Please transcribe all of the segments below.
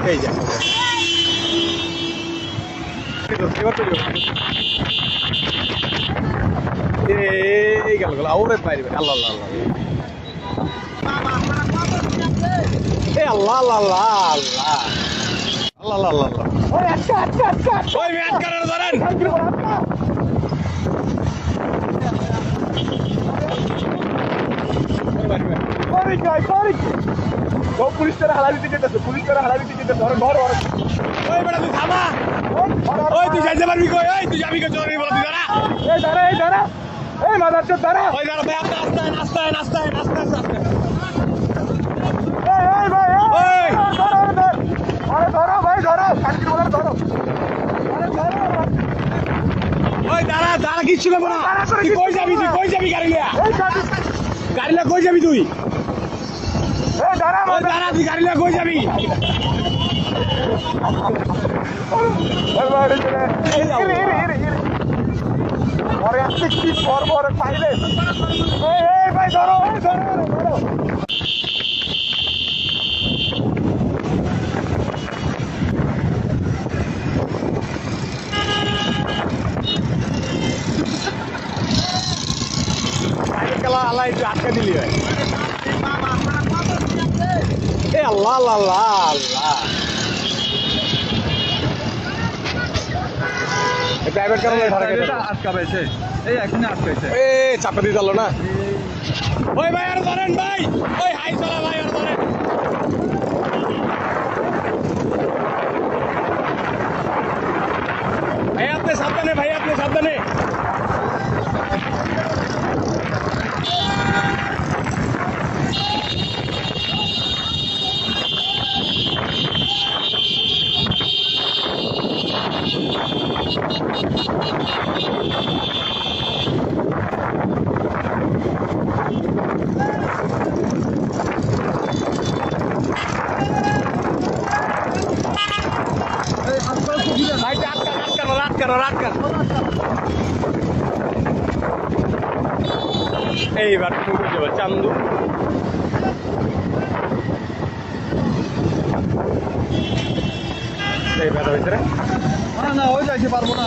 এই যে এই গেল গেল ওরে পাইবে আল্লাহ আল্লাহ আল্লাহ এ আল্লাহ আল্লাহ আল্লাহ আল্লাহ আল্লাহ আল্লাহ আল্লাহ ওই আচ্ছা আচ্ছা আচ্ছা ওই ম্যাচ করার ধরেন সরি গাই সরি ও পুলিশ তারা হালালি দিতে যেতেছে পুলিশ তারা হালালি দিতে যেতেছে ধর ধর ওই বেটা তুই থামা ওই তুই যাইতে পারবি কই ওই তুই যাবি কে চোরি বল তুই দাঁড়া এই দাঁড়া এই মাদার চোদ দাঁড়া ওই দাঁড়া ভাই আপনি আস্তে আস্তে আস্তে আস্তে এই ভাই ওই ধরো ধর আরে ধরো ভাই ধরো কালকে বলার ধরো আরে ধরো ওই দাঁড়া দাঁড়া কিচ্ছু না বড় তুই কই যাবি গাড়ি লিয়া গাড়ি লিয়া কই যাবি তুই এই দাঁড়া দাঁড়া তুই গাড়ি লিয়া কই যাবি ওই বাড়ি চলে ওরে আজকে কি করব ওরে পাইলে এই ভাই ধরো ধরো আল্লাহ একটু আটকে দিলি ভাই এ আল্লাহ আল্লাহ আল্লাহ প্রাইভেট কারণে আটকা পেয়েছে এই এখনই আটকাইছে এ চাপা দিয়ে দিল না ওই ভাই আর ধরেন ভাই ওই হাই চলা ভাই আর ধরেন ভাই আপনি সাবধানে রাত এইবার ঢুকে যাবে চান্দু এইবার ভিতরে না ওই যাইতে পারবো না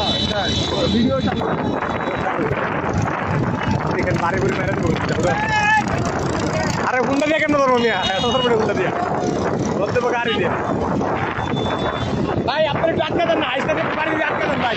ভিডিও চালু এখানে বাড়ি বুড়ি মেরে দেবো আরে গুন্ডা দিয়ে কেন ধরবো মিয়া গুন্ডা দিয়া ধর দেবো গাড়ি দিয়ে ভাই আপনার একটু আটকা দেন না আইসা বাড়ি দিয়ে আটকা দেন ভাই